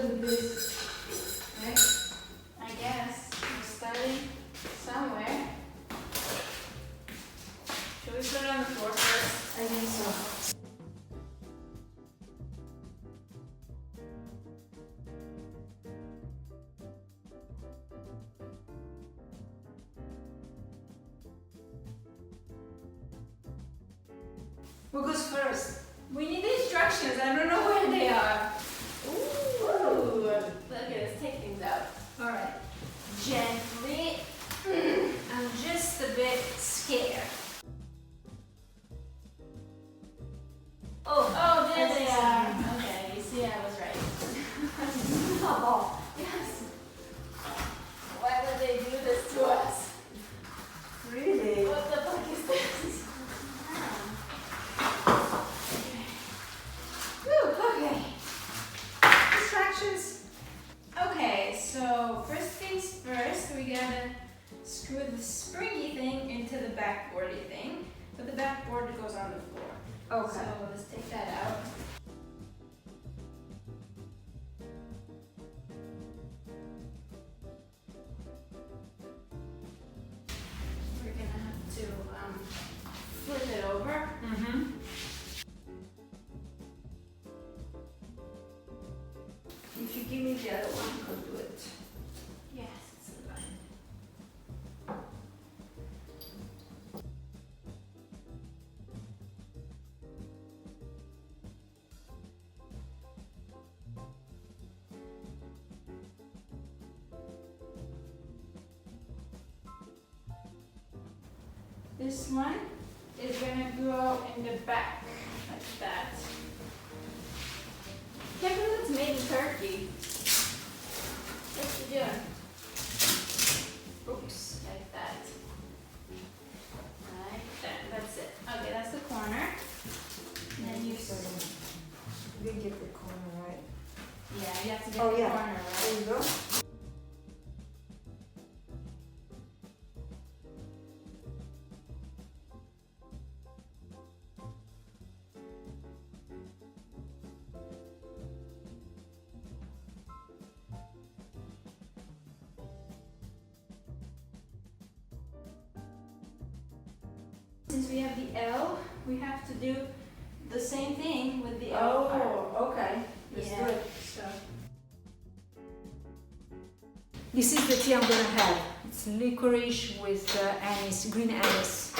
with this? Right? I guess we're starting somewhere. Should we put it on the floor first? I think so. Who goes first? We need the instructions. I don't know where they are. Ooh. Look at us take things out. All right. Gently. I'm just a bit scared. Oh, there they are. Okay, you see, I was right. Oh. Yes. Why would they do this to us? Really? What the fuck is this? Okay. Distractions. Okay, so first things first, we gotta screw the springy thing into the backboardy thing, but the backboard goes on the floor. Okay. So let's take that out. We're gonna have to flip it over. Mm-hmm. If you give me the other one, I'll do it. Yes, it's the button. This one is gonna go in the back, like that. Can't believe it's made in Turkey. What you doing? Oops, like that. Like that, that's it. Okay, that's the corner. And then you, We get the corner right. yeah, you have to get Oh, the yeah. corner There right. you go. Since we have the L, we have to do the same thing with the L part. Oh, okay. Let's Yeah. do it. So, This is the tea I'm gonna have. It's licorice with anise, green anise.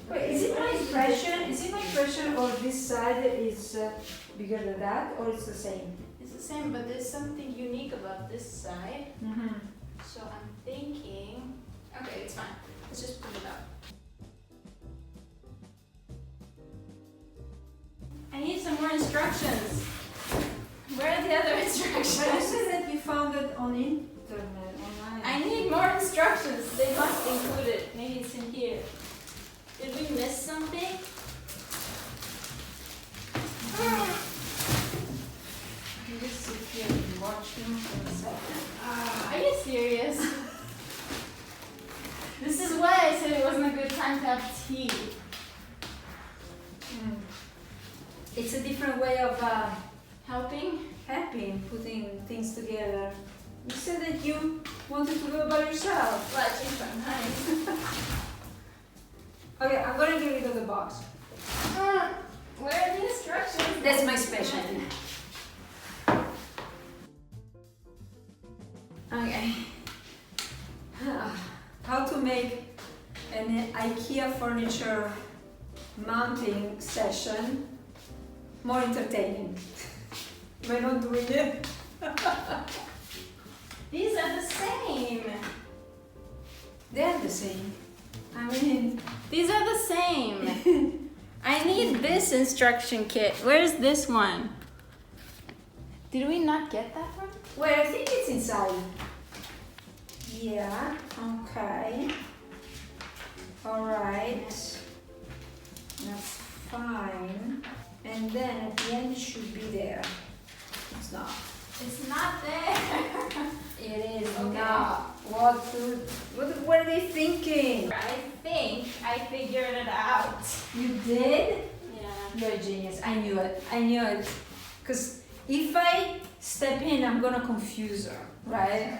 Wait, is it my impression? Is it my impression, or this side is bigger than that, or it's the same? it's the same, but there's something unique about this side. Mm-hmm. So I'm thinking, okay, it's fine. Let's just put it up. I need some more instructions. Where are the other But you instructions? said that you found it on internet, online. I need more instructions. They must include it. Maybe it's in here. Did we miss something? You just sit here and watch them for a second. Are you serious? This is why I said it wasn't a good time to have tea. It's a different way of Helping? helping, putting things together. You said that you wanted to do it by yourself. Watching from honey. Okay, I'm gonna get rid of the box. Where are the instructions? That's my specialty. Okay. How to make an Ikea furniture mounting session more entertaining. We're not doing it. These are the same. They're the same. I mean, These are the same. I need this instruction kit. Where's this one? Did we not get that one? well, I think it's inside. Yeah, okay. Alright. That's fine. And then at the end it should be there. It's not. It's not there. It is Okay. not. What are they thinking? I think I figured it out. You did? Yeah. You're a genius. I knew it. I knew it. Because if I step in, I'm gonna confuse her, right?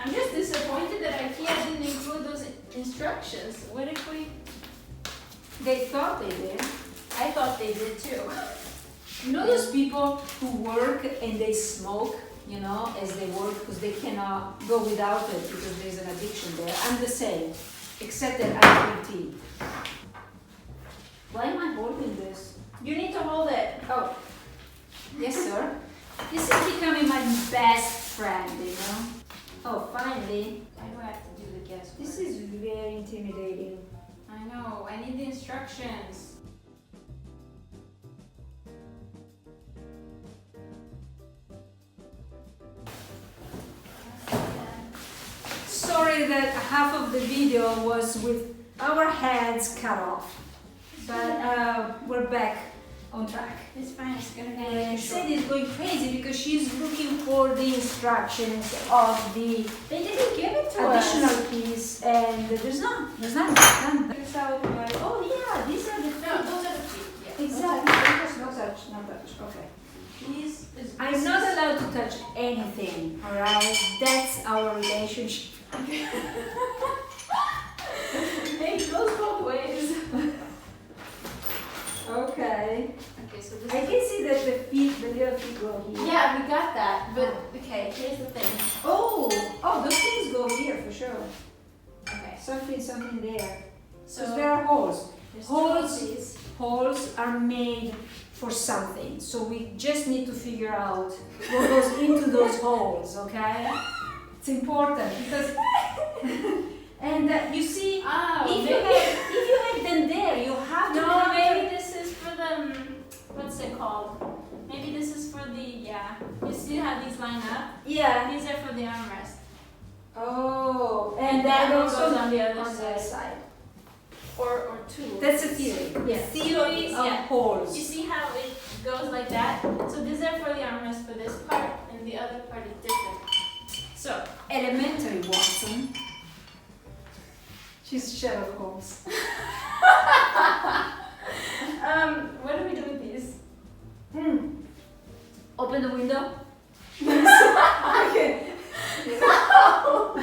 I'm just disappointed that Ikea didn't include those instructions. What if we... They thought they did. I thought they did too. You know those people who work and they smoke, you know, as they work because they cannot go without it because there's an addiction there. I'm the same, except that I drink tea. Why am I holding this? You need to hold it. Oh, yes, sir. This is becoming my best friend, you know. Oh, finally. Why do I have to do the guesswork? This is very intimidating. I know. I need the instructions. Sorry that half of the video was with our heads cut off, but we're back on track. It's fine. It's gonna be And short. Sadie is going crazy because she's looking for the instructions of the They didn't give it to additional us. piece, and there's none. Here's how it was. Oh yeah, these are the No, those are the feet. Yeah. exactly. No touch, no touch. Okay. I'm not allowed to touch anything. All right, that's our relationship. Hey, it goes both ways. Okay. Okay, so this I can see that the little feet go here. Yeah, we got that. But okay, here's the thing. Oh, those things go here for sure. Okay. Something there. So So there are holes. there's holes- two of these. Holes are made for something. So we just need to figure out what goes into those holes, okay? It's important because and you see Oh, if you have them there, you have to no, counter- maybe this is for the what's it called? Maybe this is for the You see how these line up? Yeah. These are for the armrest. Oh, And that one goes on the other on the other side. side. Or two. That's a theory. Yeah. Theory of Yeah. holes. You see how it goes like that? So these are for the armrest for this part, and the other part is different. So Elementary, Watson. She's Sherlock Holmes. what do we do with these? Open the window. Okay. No.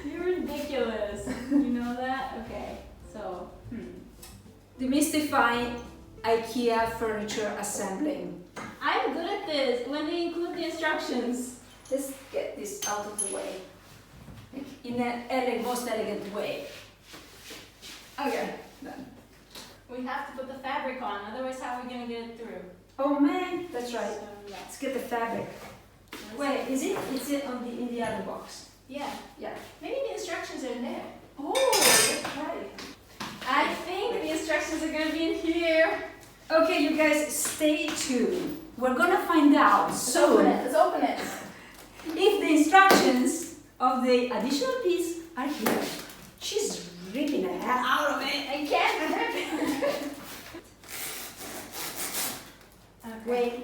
You're ridiculous. You know that? Okay. So Demystify IKEA furniture assembling. I'm good at this when they include the instructions. Let's get this out of the way. Like in the most elegant way. Okay, done. We have to put the fabric on, otherwise how are we gonna get it through? Oh man, that's right. So, yeah. Let's get the fabric. Wait, is it? Is it on in the other box? Yeah. Yeah. Maybe the instructions are in there. Oh, that's right. I think the instructions are gonna be in here. Okay, you guys, stay tuned. We're gonna find out soon Let's open it. if the instructions of the additional piece are here. She's ripping the heck out of it. I can't rip it. Okay. Wait.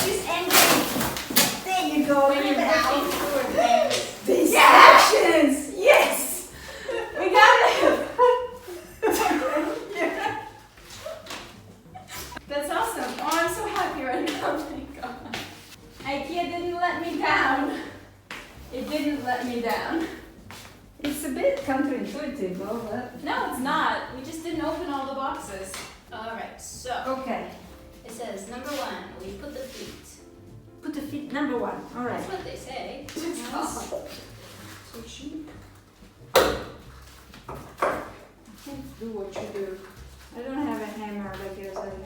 She's angry. There you go. When you're Rip it out. breaking through things. The instructions. Yes. We got it! That's awesome. Oh, I'm so happy right now. Oh my god. IKEA didn't let me down. It didn't let me down. It's a bit counterintuitive, though. But... No, it's not. We just didn't open all the boxes. Alright, so Okay. it says number 1, we put the feet. Put the feet number 1. All right. That's what they say. So cheap. Can't do what you do. I don't have a hammer like yours at home.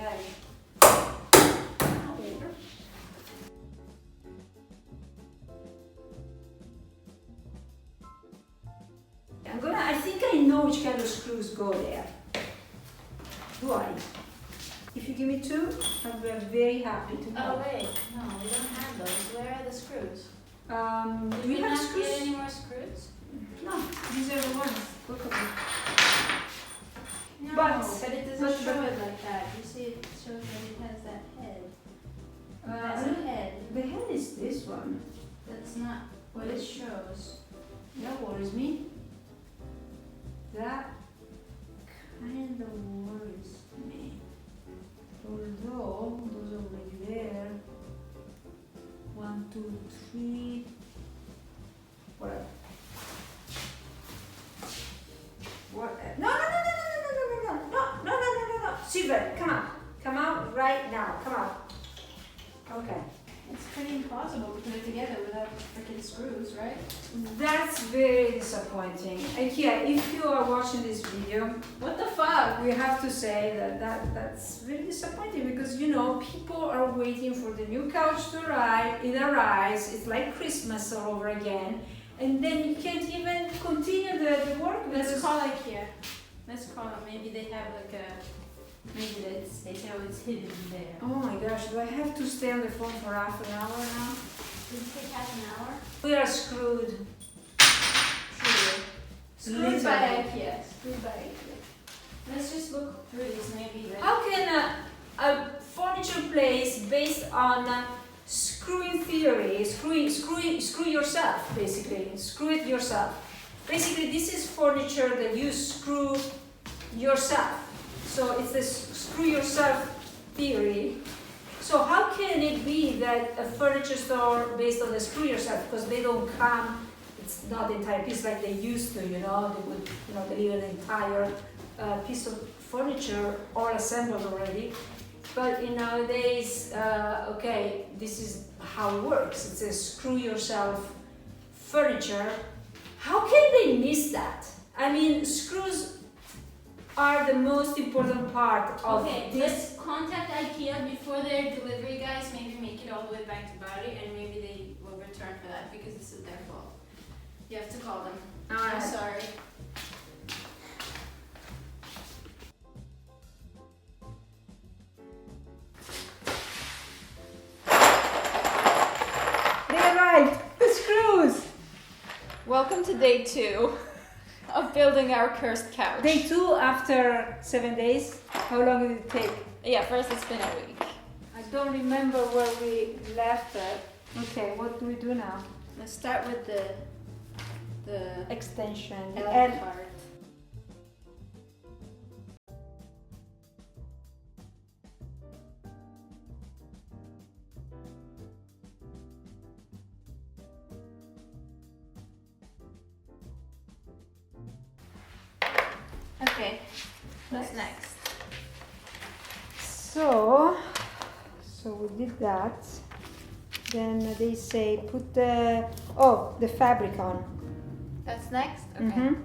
I think I know which kind of screws go there. Do I? If you give me 2, I'll be very happy to Oh help. wait, no, we don't have those. Where are the screws? Do Did we we have not screws? get any more screws? No, these are the ones. Look at them. No, But- but it doesn't show it like that. You see, it shows that it has that head. It has a head. The head is this one. That's not what it shows. That worries me. That kind of worries me. Although those are already there. 1, 2, 3. Whatever. What? No, no, no, no, no, no, no, no, no, no, no, no, no, no. Silver, come on. Come out right now. Come out. Okay. It's pretty impossible to put it together without freaking screws, right? That's very disappointing. Ikea, if you are watching this video, What the fuck? we have to say that's very disappointing because, you know, people are waiting for the new couch to arrive. It arrives. It's like Christmas all over again. And then you can't even continue the work. Let's because- call IKEA. Let's call it. Maybe they have like a. Maybe they say it's hidden there. Oh my gosh, do I have to stay on the phone for half an hour now? Did it take half an hour? We are screwed. True. Screwed by Literally. IKEA. Screwed by IKEA. Let's just look through these. Maybe. How can a furniture place based on screwing theory, screw yourself, basically, screw it yourself. Basically, this is furniture that you screw yourself. So it's the screw yourself theory. So how can it be that a furniture store based on the screw yourself, because they don't come, it's not the entire piece like they used to, you know, they would, you know, deliver an entire piece of furniture all assembled already. But in nowadays, okay, this is how it works. It's a screw yourself furniture. How can they miss that? I mean, screws are the most important part of Okay, this. let's contact IKEA before their delivery guys. Maybe make it all the way back to Bari, and maybe they will return for that because this is their fault. You have to call them. I'm Alright. sorry. They arrived! The screws! Welcome to day 2 of building our cursed couch. Day 2 after 7 days. How long did it take? Yeah, first it's been a week. I don't remember where we left it. Okay, what do we do now? Let's start with the Extension. L part. Okay, what's next? So we did that. Then they say put the fabric on. That's next? Okay. Mhm.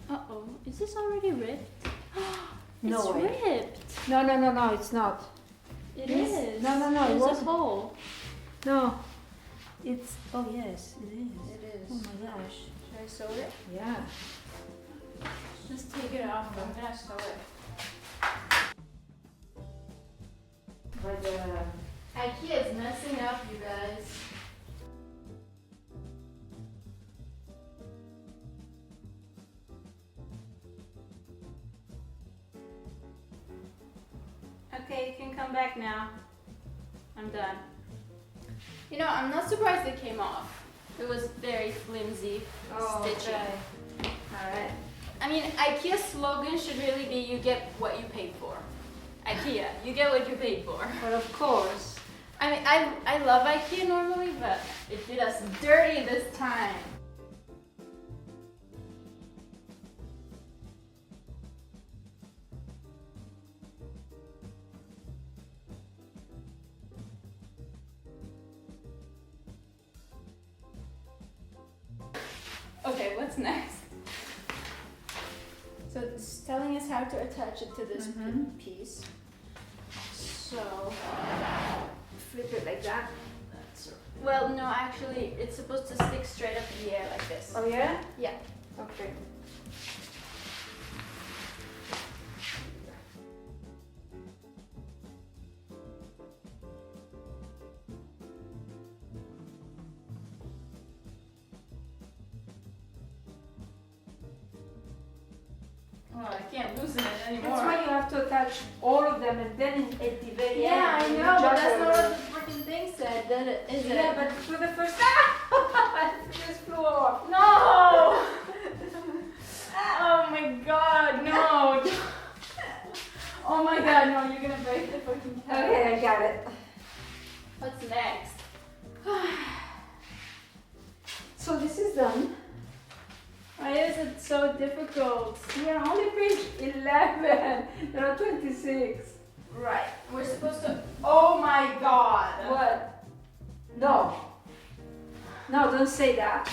Uh-oh, is this already ripped? No It's way. ripped. No, it's not. It Yes. is. No, it There's a wasn't. hole. No. It's yes, it is. It is. Oh my gosh. Should I sew it? Yeah. Just take it off. I'm gonna sew it. But IKEA is messing up, you guys. Okay, you can come back now. I'm done. You know, I'm not surprised it came off. It was very flimsy stitching. Alright. I mean, IKEA's slogan should really be you get what you paid for. IKEA, you get what you paid for. But of course. I mean, I love IKEA normally, but it did us dirty this time. Okay, what's next? So it's telling us how to attach it to this Mhm. piece. So Flip it like that. well, no, actually, it's supposed to stick straight up in the air like this. Oh yeah? Yeah. Okay. Oh, I can't loosen it anymore. That's why you have to attach all of them and then at the very Yeah, end. I know, but that's not what the freaking thing said, is it? Yeah, but for the first it just flew off. No! Oh my god, no! Oh my god, no, you're gonna break the fucking couch. Okay, I got it. What's next? So this is done. Why is it so difficult? We are only page 11. There are 26. Right, we're supposed to. Oh my god! What? No. No, don't say that.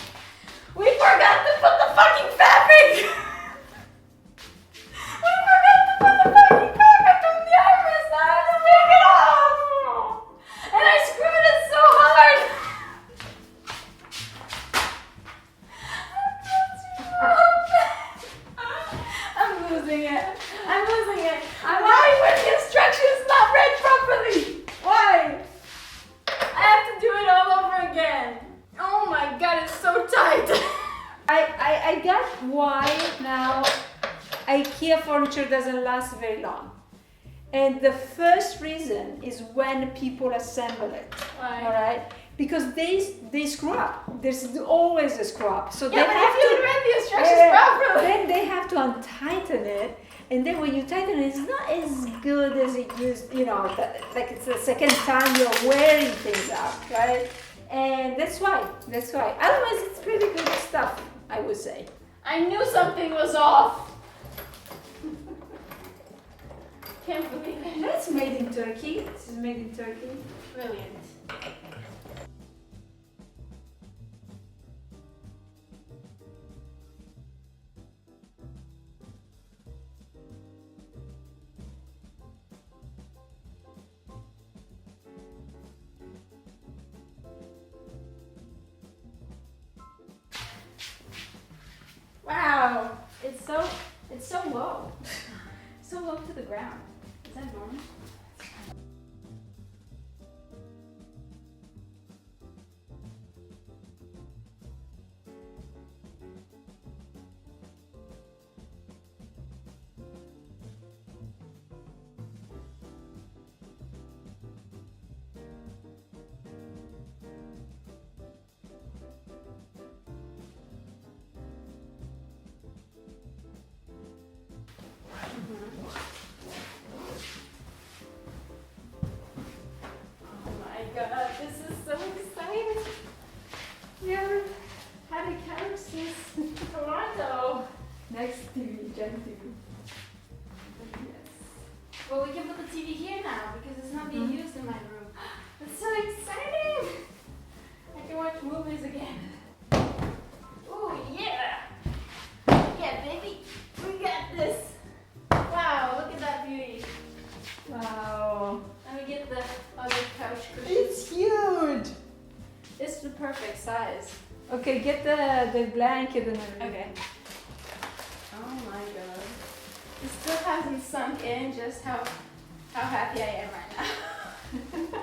We forgot to put the fucking fabric! We forgot to put the fucking fabric on the armrest! I had to take it off! And I screwed it so hard! I'm losing it. I'm losing it. Why were the instructions not read properly? Why? I have to do it all over again. Oh my god, it's so tight. I got why now Ikea furniture doesn't last very long. And the first reason is when people assemble it. Why? Alright? Because they screw up. There's always a screw up. So Yeah, they but have if you to read the instructions properly. then they have to untighten it. And then when you tighten it, it's not as good as it used, you know, like it's the second time you're wearing things out, right? And that's why. Otherwise, it's pretty good stuff, I would say. I knew something was off. Can't believe it. That's made in Turkey. This is made in Turkey. Brilliant. Wow, it's so low. So low to the ground. Is that normal? God, this is so exciting. Yeah, had a couch since Toronto. Next TV, Gen TV. Yes. Well, we can put the TV here now because it's not being used in my room. It's so exciting. I can watch movies again. Oh yeah. Yeah, baby. We got this. Wow, look at that beauty. Wow. Let me get the other couch cushions. It's huge. It's the perfect size. Okay, get the blanket and everything. Okay. Oh my god. It still hasn't sunk in just how happy I am right now.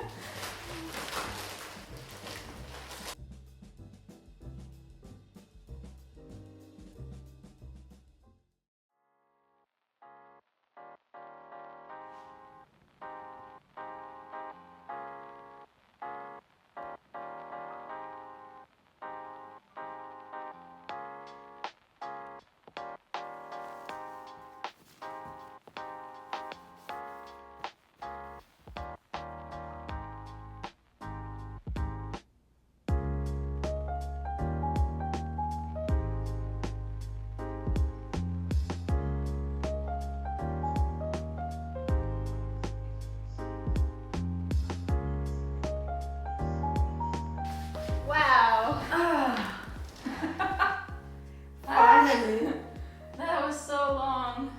Wow. Finally. That was so long.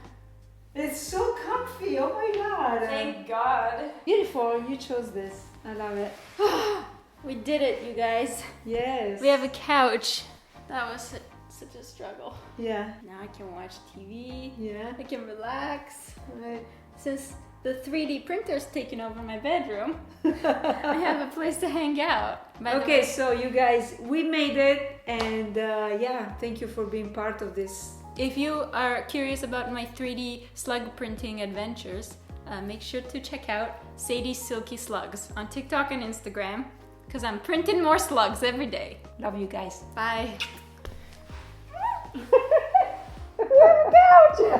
It's so comfy. Oh my god. Thank God. Beautiful. You chose this. I love it. We did it, you guys. Yes. We have a couch. That was such a struggle. Yeah. Now I can watch TV. Yeah. I can relax. Right. Since the 3D printer's taken over my bedroom, I have a place to hang out. By the Okay, way, so you guys, we made it, and yeah, thank you for being part of this. if you are curious about my 3D slug printing adventures, make sure to check out Sadie's Silky Slugs on TikTok and Instagram, because I'm printing more slugs every day. Love you guys. Bye. What about you?